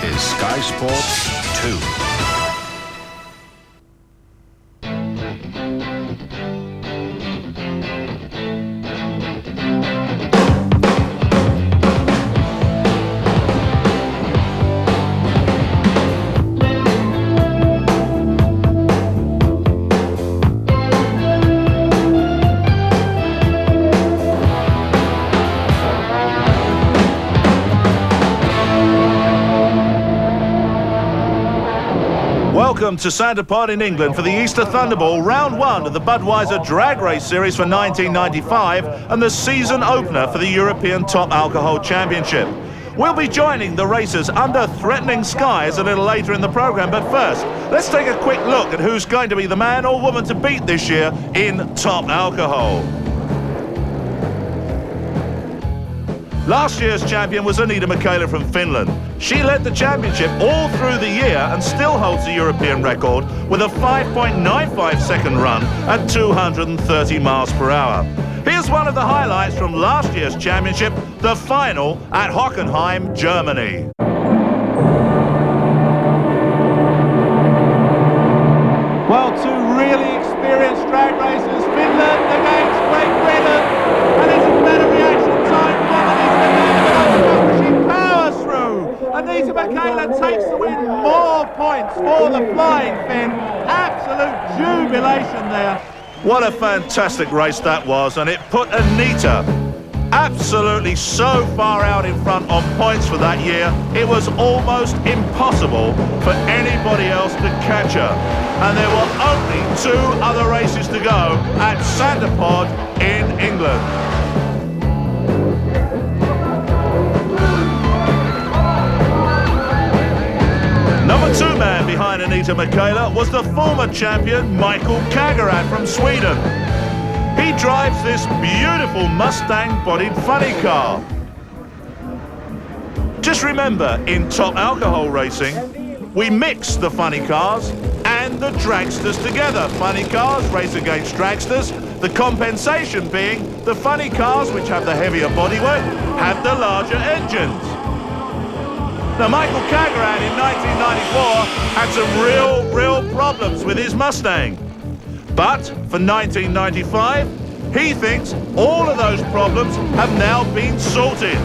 is Sky Sports 2. Welcome to Santa Pod in England for the Easter Thunderball Round 1 of the Budweiser Drag Race Series for 1995 and the season opener for the European Top Alcohol Championship. We'll be joining the racers under threatening skies a little later in the programme, but first, let's take a quick look at who's going to be the man or woman to beat this year in Top Alcohol. Last year's champion was Anita Michaela from Finland. She led the championship all through the year and still holds the European record with a 5.95 second run at 230 miles per hour. Here's one of the highlights from last year's championship, the final at Hockenheim, Germany. Well, two really experienced drag racers, Finland against Great Britain, and it's a better reaction time from Anita Michaela. She powers through. Anita Michaela takes the win, more points for the Flying Finn. Absolute jubilation there. What a fantastic race that was, and it put Anita absolutely so far out in front on points for that year, it was almost impossible for anybody else to catch her. And there were only two other races to go at Santa Pod in England. Number two man behind Anita Michaela was the former champion Michael Kagaran from Sweden. He drives this beautiful Mustang-bodied funny car. Just remember, in Top Alcohol racing, we mix the funny cars and the dragsters together. Funny cars race against dragsters, the compensation being the funny cars, which have the heavier bodywork, have the larger engines. Now, Michael Kagaran in 1994 had some real problems with his Mustang. But for 1995, he thinks all of those problems have now been sorted.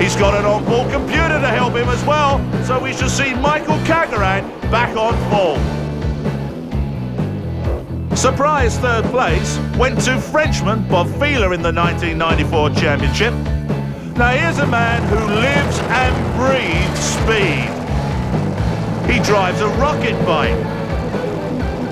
He's got an onboard computer to help him as well, so we shall see Michael Kagaran back on form. Surprise third place went to Frenchman Bob Fieler in the 1994 championship. Now here's a man who lives and breathes speed. He drives a rocket bike,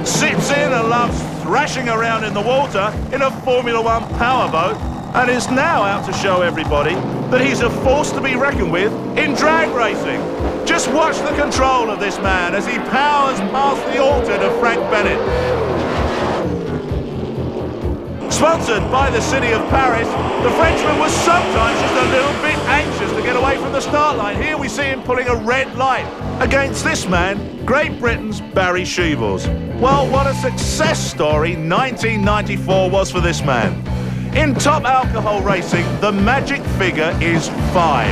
sits in and loves thrashing around in the water in a Formula One powerboat, and is now out to show everybody that he's a force to be reckoned with in drag racing. Just watch the control of this man as he powers past the altar to Frank Bennett. Sponsored by the city of Paris, the Frenchman was sometimes just a little bit anxious to get away from the start line. Here we see him pulling a red light against this man, Great Britain's Barry Sheevels. Well, what a success story 1994 was for this man. In Top Alcohol racing, the magic figure is 5.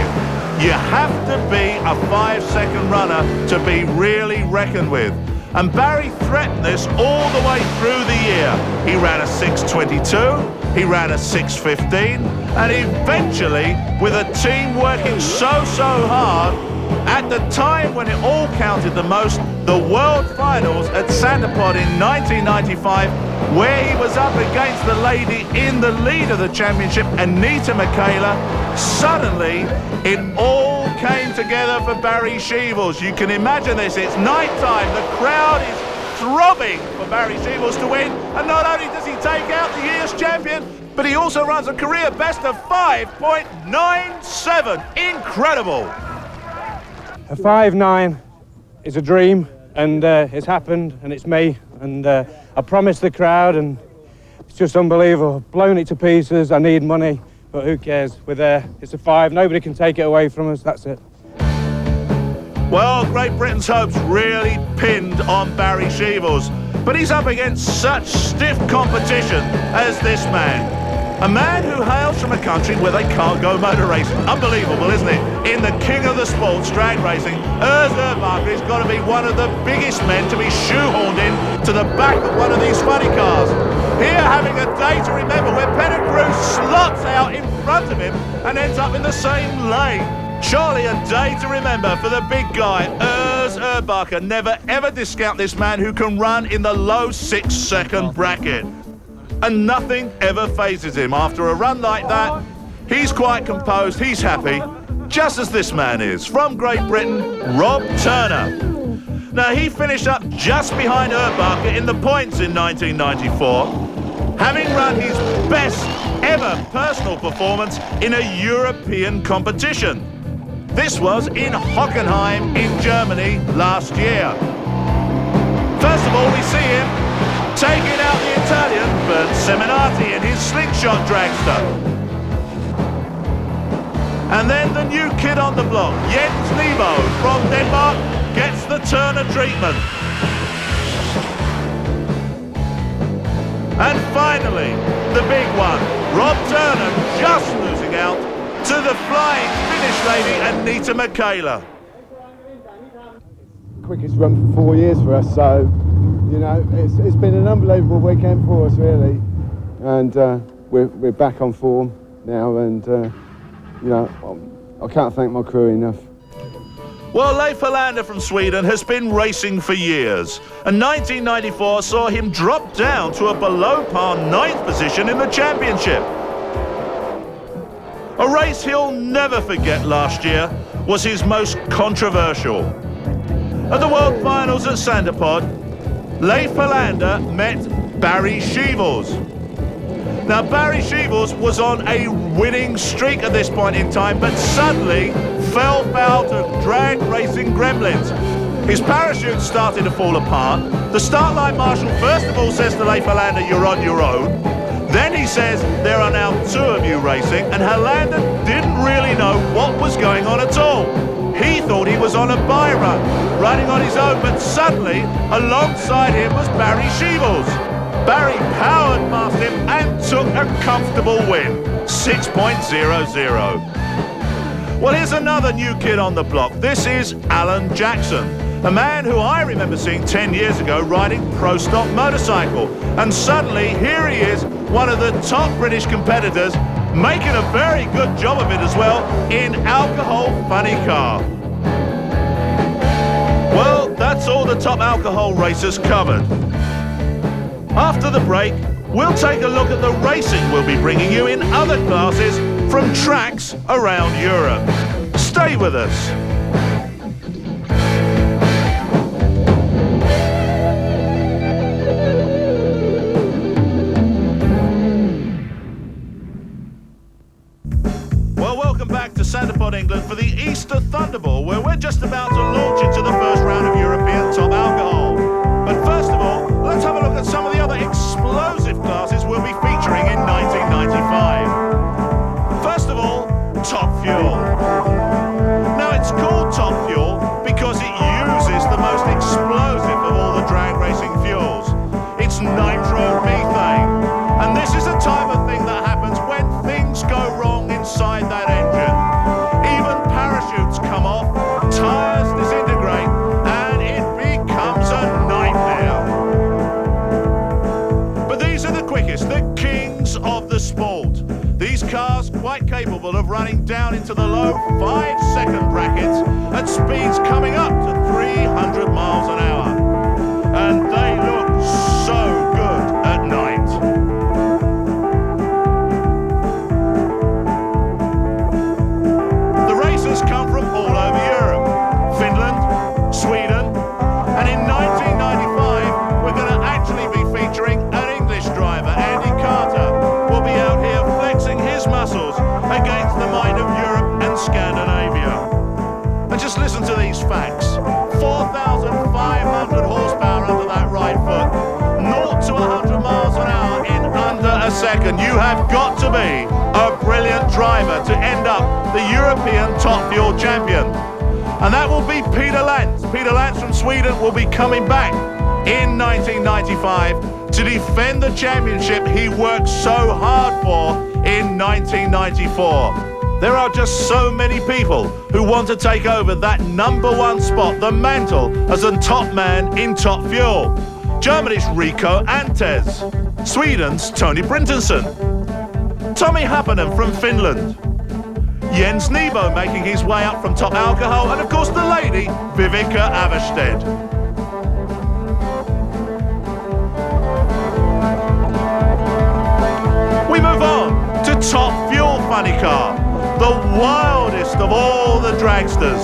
You have to be a 5-second runner to be really reckoned with. And Barry threatened this all the way through the year. He ran a 6:22, he ran a 6:15, and eventually, with a team working so hard, at the time when it all counted the most, the World Finals at Santa Pod in 1995, where he was up against the lady in the lead of the championship, Anita Michaela, suddenly it all came together for Barry Sheevels. You can imagine this, it's night time, the crowd is throbbing for Barry Sheevels to win, and not only does he take out the year's champion, but he also runs a career best of 5.97. Incredible! A 5.9 is a dream, and it's happened, and it's me, and I promised the crowd, and it's just unbelievable. Blown it to pieces. I need money, but who cares? We're there. It's a 5. Nobody can take it away from us. That's it. Well, Great Britain's hopes really pinned on Barry Sheevels, but he's up against such stiff competition as this man. A man who hails from a country where they can't go motor racing. Unbelievable, isn't it? In the king of the sports, drag racing, Urs Urbacher has got to be one of the biggest men to be shoehorned in to the back of one of these funny cars. Here having a day to remember where Pettigrew slots out in front of him and ends up in the same lane. Surely a day to remember for the big guy, Urs Urbacher. Never ever discount this man who can run in the low 6-second bracket. And nothing ever phases him. After a run like that, he's quite composed, he's happy, just as this man is. From Great Britain, Rob Turner. Now, he finished up just behind Urbacher in the points in 1994, having run his best ever personal performance in a European competition. This was in Hockenheim in Germany last year. First of all, we see him taking out the Italian Bernd Seminati in his slingshot dragster. And then the new kid on the block, Jens Nebo from Denmark, gets the Turner treatment. And finally, the big one, Rob Turner just losing out to the flying Finnish lady Anita Michaela. Quickest run for 4 years for us, so you know it's been an unbelievable weekend for us, really, and we're back on form now, and you know I can't thank my crew enough. Well, Leif Helander from Sweden has been racing for years, and 1994 saw him drop down to a below-par 9th position in the championship. A race he'll never forget last year was his most controversial. At the World Finals at Santa Pod, Leif Helander met Barry Sheevels. Now, Barry Sheevels was on a winning streak at this point in time, but suddenly fell foul to drag racing gremlins. His parachute started to fall apart. The start line marshal first of all says to Leif Helander, "You're on your own." Then he says, "There are now 2 of you racing," and Helander didn't really know what was going on at all. He thought he was on a bye run, running on his own, but suddenly, alongside him was Barry Sheevels. Barry powered past him and took a comfortable win, 6.00. Well, here's another new kid on the block. This is Alan Jackson, a man who I remember seeing 10 years ago riding Pro Stock motorcycle. And suddenly, here he is, one of the top British competitors, making a very good job of it as well in alcohol funny car. Well, that's all the top alcohol racers covered. After the break, we'll take a look at the racing we'll be bringing you in other classes from tracks around Europe. Stay with us. Back to Santa Pod, England for the Easter Thunderball, where we're just about to launch into the first round of European top alcohol. But first of all, let's have a look at some of the other explosive classes we'll be featuring in 1995. First of all, Top Fuel. Now, it's called Top Fuel because it uses the most explosive of all the drag racing fuels. It's nitromethane. And this is a type of thing that happens when things go wrong inside that engine. Even parachutes come off, tyres disintegrate, and it becomes a nightmare. But these are the quickest, the kings of the sport. These cars quite capable of running down into the low 5-second brackets at speeds coming up to 300 miles an hour. And they look so good at night. Come from all over Europe, Finland, Sweden, and in 1995 we're going to actually be featuring an English driver, Andy Carter, will be out here flexing his muscles against the might of Europe and Scandinavia. And just listen to these facts. 4,500 horsepower under that right foot, 0 to 100 miles an hour in under a second. You have got to be a brilliant driver to end up the European Top Fuel champion. And that will be Peter Lantz. Peter Lantz from Sweden will be coming back in 1995 to defend the championship he worked so hard for in 1994. There are just so many people who want to take over that #1 spot, the mantle as a top man in Top Fuel. Germany's Rico Antes, Sweden's Tony Brintenson, Tommy Happanen from Finland, Jens Nebo making his way up from Top Alcohol, and of course the lady, Vivica Avested. We move on to Top Fuel Funny Car, the wildest of all the dragsters.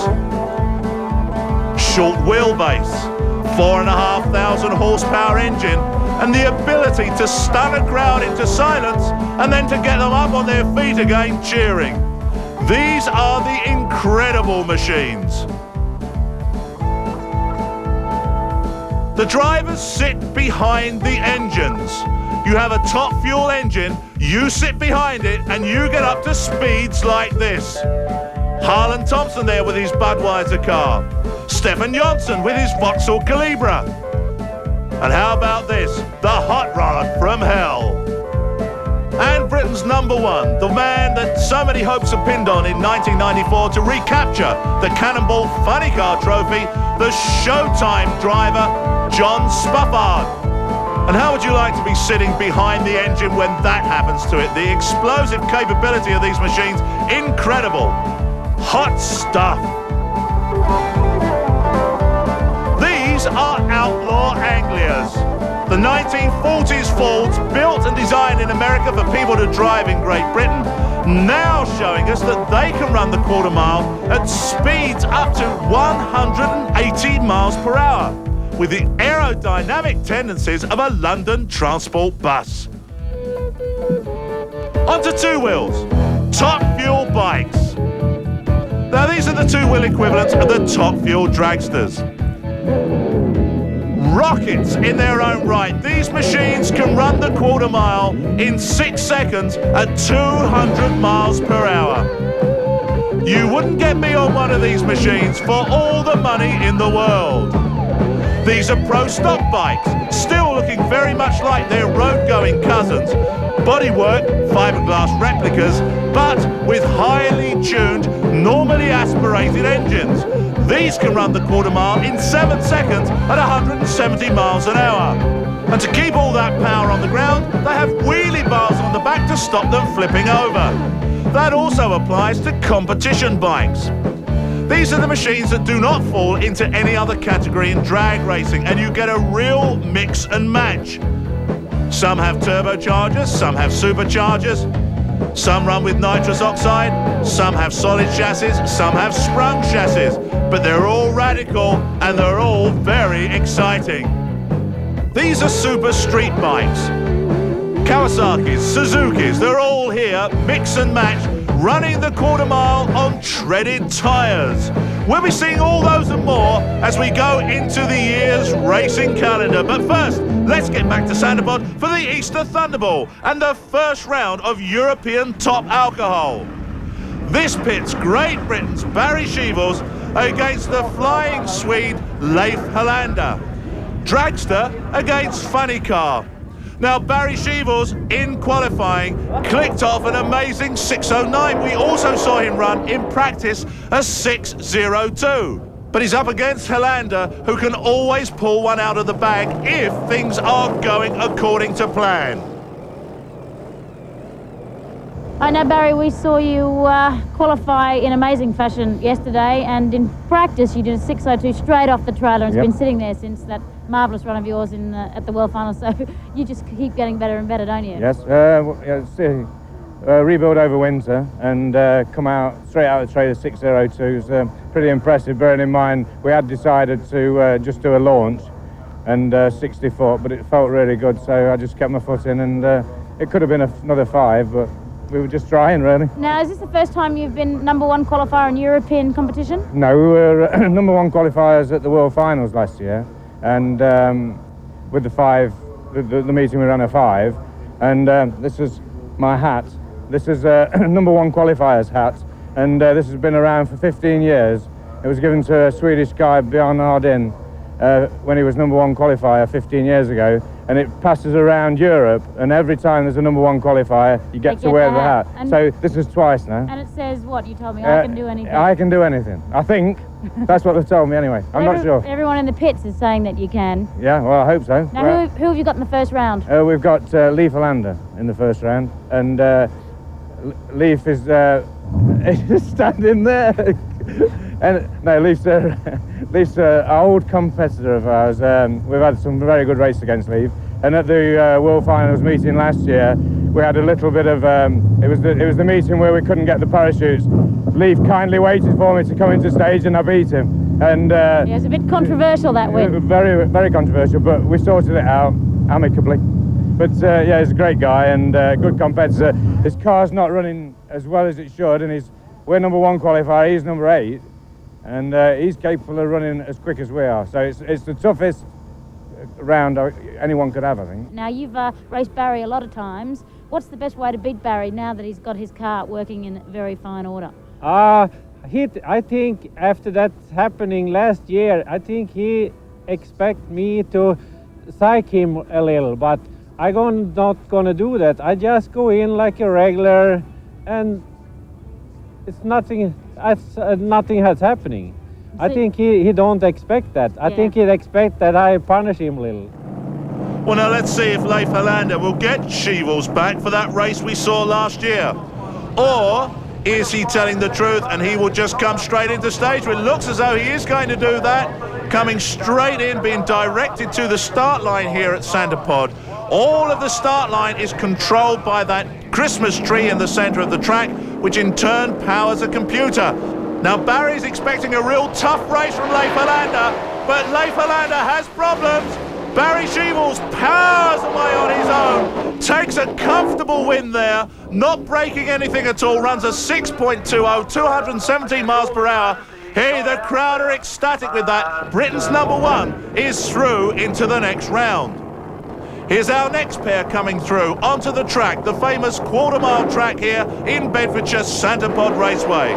Short wheelbase, 4,500 horsepower engine, and the ability to stun a crowd into silence and then to get them up on their feet again cheering. These are the incredible machines. The drivers sit behind the engines. You have a Top Fuel engine, you sit behind it, and you get up to speeds like this. Harlan Thompson there with his Budweiser car. Stefan Johnson with his Vauxhall Calibra. And how about this? The Hot Rod from Hell. And Britain's #1, the man that so many hopes are pinned on in 1994 to recapture the Cannonball Funny Car trophy, the Showtime driver, John Spuffard. And how would you like to be sitting behind the engine when that happens to it? The explosive capability of these machines, incredible. Hot stuff. These are outlaw Anglias. The 1940s Fords, built and designed in America for people to drive in Great Britain, now showing us that they can run the quarter mile at speeds up to 180 miles per hour, with the aerodynamic tendencies of a London transport bus. Onto two wheels, Top Fuel bikes. Now these are the two-wheel equivalents of the Top Fuel dragsters. Rockets in their own right. These machines can run the quarter mile in 6 seconds at 200 miles per hour. You wouldn't get me on one of these machines for all the money in the world. These are pro stock bikes, still looking very much like their road-going cousins. Bodywork, fiberglass replicas, but with highly tuned, normally aspirated engines. These can run the quarter mile in 7 seconds at 170 miles an hour. And to keep all that power on the ground, they have wheelie bars on the back to stop them flipping over. That also applies to competition bikes. These are the machines that do not fall into any other category in drag racing, and you get a real mix and match. Some have turbochargers, some have superchargers, some run with nitrous oxide, some have solid chassis, some have sprung chassis, but they're all radical and they're all very exciting. These are super street bikes. Kawasaki's, Suzuki's, they're all here, mix and match, running the quarter mile on treaded tyres. We'll be seeing all those and more as we go into the year's racing calendar. But first, let's get back to Santa Pod for the Easter Thunderball and the first round of European Top Alcohol. This pits Great Britain's Barry Sheevels against the flying Swede Leif Helander. Dragster against Funny Car. Now, Barry Sheevels, in qualifying, clicked off an amazing 6:09. We also saw him run in practice a 6:02. But he's up against Helander, who can always pull one out of the bag if things are going according to plan. I know, Barry, we saw you qualify in amazing fashion yesterday, and in practice you did a 6:02 straight off the trailer, and it's been sitting there since that marvellous run of yours at the World Finals, so you just keep getting better and better, don't you? Yes, rebuild over winter and come out straight out of the trailer 6:02 is pretty impressive, bearing in mind we had decided to just do a launch and 60 foot, but it felt really good, so I just kept my foot in, and it could have been another 5, but we were just trying, really. Now, is this the first time you've been #1 qualifier in European competition? No, we were #1 qualifiers at the World Finals last year, and with the 5, the meeting we ran a 5, and this is my hat. This is a #1 qualifier's hat, and this has been around for 15 years. It was given to a Swedish guy, Björn Hardin, when he was #1 qualifier 15 years ago, and it passes around Europe, and every time there's a #1 qualifier, you get to wear the hat. So this is twice now. And it says what? You told me I can do anything. I can do anything. I think. That's what they've told me anyway. I'm not sure. Everyone in the pits is saying that you can. Yeah, well, I hope so. Now, who have you got in the first round? We've got Leif Hollander in the first round, and Leif is standing there. And no, Leif's an old competitor of ours. We've had some very good races against Leif, and at the World Finals meeting last year, we had a little bit of. It was the meeting where we couldn't get the parachutes. Leif kindly waited for me to come into stage, and I beat him. And yeah, it was a bit controversial that win. Very, very controversial, but we sorted it out amicably. But yeah, he's a great guy and good competitor. His car's not running as well as it should, and we're #1 qualifier. He's #8. And he's capable of running as quick as we are. So it's the toughest round anyone could have, I think. Now, you've raced Barry a lot of times. What's the best way to beat Barry now that he's got his car working in very fine order? I think after that happening last year, I think he expect me to psych him a little, but I'm not gonna do that. I just go in like a regular, and it's nothing. Nothing has happening. I think he don't expect that. I think he'd expect that I punish him a little. Well, now let's see if Leif Hollander will get Sheevels back for that race we saw last year. Or is he telling the truth and he will just come straight into stage? Well, it looks as though he is going to do that. Coming straight in, being directed to the start line here at Santa Pod. All of the start line is controlled by that Christmas tree in the centre of the track, which in turn powers a computer. Now Barry's expecting a real tough race from Leif Hollander, but Leif Hollander has problems. Barry Sheevels powers away on his own, takes a comfortable win there, not breaking anything at all, runs a 6.20, 217 miles per hour. Hey, the crowd are ecstatic with that. Britain's #1 is through into the next round. Here's our next pair coming through onto the track, the famous quarter-mile track here in Bedfordshire, Santa Pod Raceway.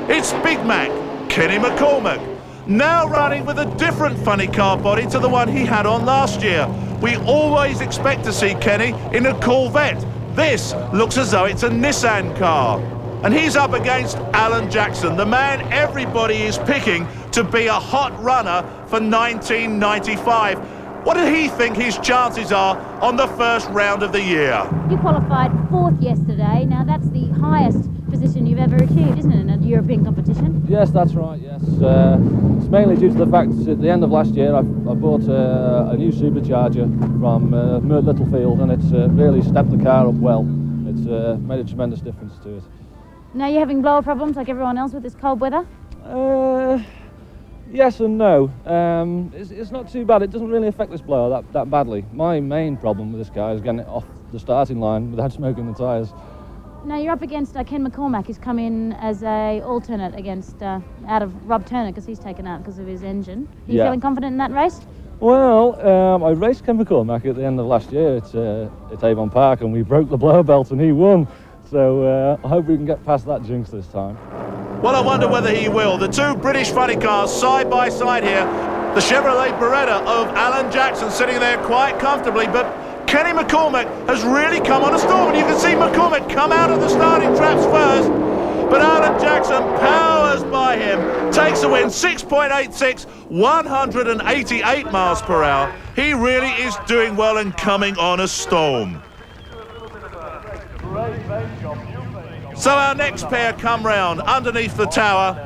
It's Big Mac, Kenny McCormack, now running with a different funny car body to the one he had on last year. We always expect to see Kenny in a Corvette. This looks as though it's a Nissan car. And he's up against Alan Jackson, the man everybody is picking to be a hot runner for 1995. What did he think his chances are on the first round of the year? You qualified 4th yesterday. Now, that's the highest position you've ever achieved, isn't it, in a European competition? Yes, that's right, yes. It's mainly due to the fact that at the end of last year I bought a new supercharger from Mert Littlefield, and it's really stepped the car up well. It's made a tremendous difference to it. Now, you're having blower problems like everyone else with this cold weather? Yes and no. It's not too bad. It doesn't really affect this blower that badly. My main problem with this car is getting it off the starting line without smoking the tyres. Now, you're up against Ken McCormack, who's come in as a alternate against out of Rob Turner because he's taken out because of his engine. Are you feeling confident in that race? Well, I raced Ken McCormack at the end of last year at Avon Park, and we broke the blower belt and he won. So I hope we can get past that jinx this time. Well, I wonder whether he will. The two British funny cars side by side here. The Chevrolet Beretta of Alan Jackson sitting there quite comfortably, but Kenny McCormack has really come on a storm, and you can see McCormack come out of the starting traps first, but Alan Jackson powers by him, takes the win, 6.86, 188 miles per hour. He really is doing well and coming on a storm. So our next pair come round underneath the tower,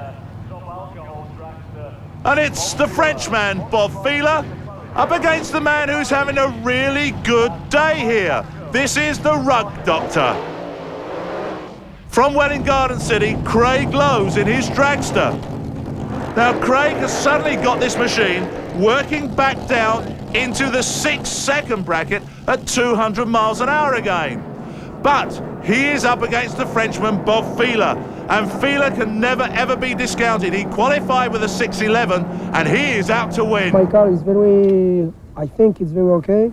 and it's the Frenchman, Bob Fieler, up against the man who's having a really good day here. This is the Rug Doctor. From Welwyn Garden City, Craig Lowe's in his dragster. Now Craig has suddenly got this machine working back down into the 6-second bracket at 200 miles an hour again. But he is up against the Frenchman, Bob Fieler, and Fieler can never ever be discounted. He qualified with a 6.11 and he is out to win. My car is I think it's very okay.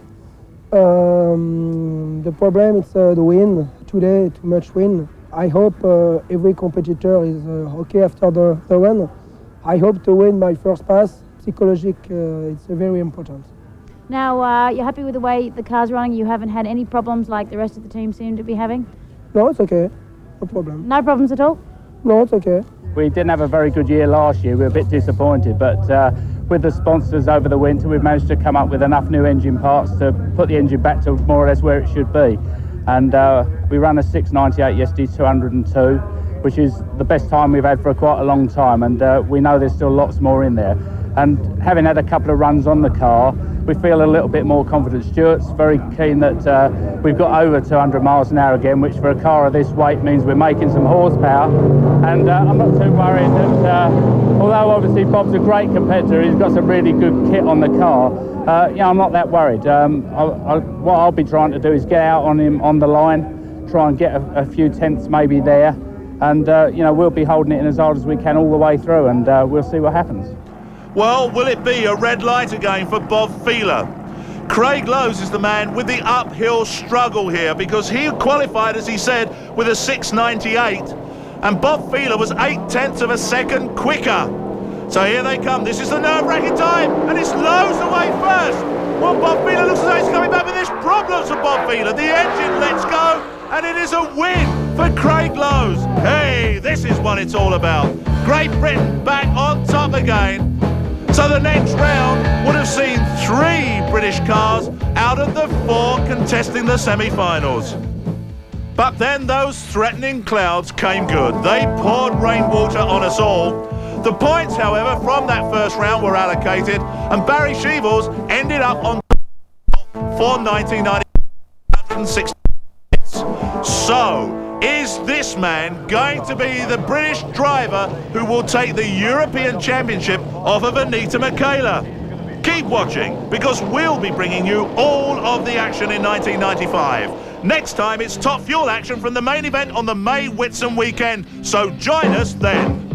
The problem is the wind. Today, too much wind. I hope every competitor is okay after the run. I hope to win my first pass psychological, it's very important. Now, you're happy with the way the car's running? You haven't had any problems like the rest of the team seem to be having? No, it's okay. No problem. No problems at all? No, it's okay. We didn't have a very good year last year. We were a bit disappointed, but with the sponsors over the winter, we've managed to come up with enough new engine parts to put the engine back to more or less where it should be. And we ran a 698 yesterday, 202, which is the best time we've had for quite a long time, and we know there's still lots more in there. And having had a couple of runs on the car, we feel a little bit more confident. Stuart's very keen that we've got over 200 miles an hour again, which for a car of this weight means we're making some horsepower. And I'm not too worried that, although obviously Bob's a great competitor, he's got some really good kit on the car, I'm not that worried. What I'll be trying to do is get out on him on the line, try and get a few tenths maybe there, and we'll be holding it in as hard as we can all the way through, and we'll see what happens. Well, will it be a red light again for Bob Feeler? Craig Lowes is the man with the uphill struggle here, because he qualified, as he said, with a 698, and Bob Feeler was 0.8 of a second quicker. So here they come. This is the nerve-wracking time, and it's Lowes away first. Well, Bob Feeler looks as though he's coming back, but there's problems for Bob Feeler. The engine lets go, and it is a win for Craig Lowes. Hey, this is what it's all about. Great Britain back on top again. So the next round would have seen 3 British cars out of the 4 contesting the semi-finals. But then those threatening clouds came good. They poured rainwater on us all. The points, however, from that first round were allocated, and Barry Sheevels ended up on for 1990. So, is this man going to be the British driver who will take the European Championship off of Anita Michaela? Keep watching, because we'll be bringing you all of the action in 1995. Next time, it's top fuel action from the main event on the May Whitsun weekend, so join us then.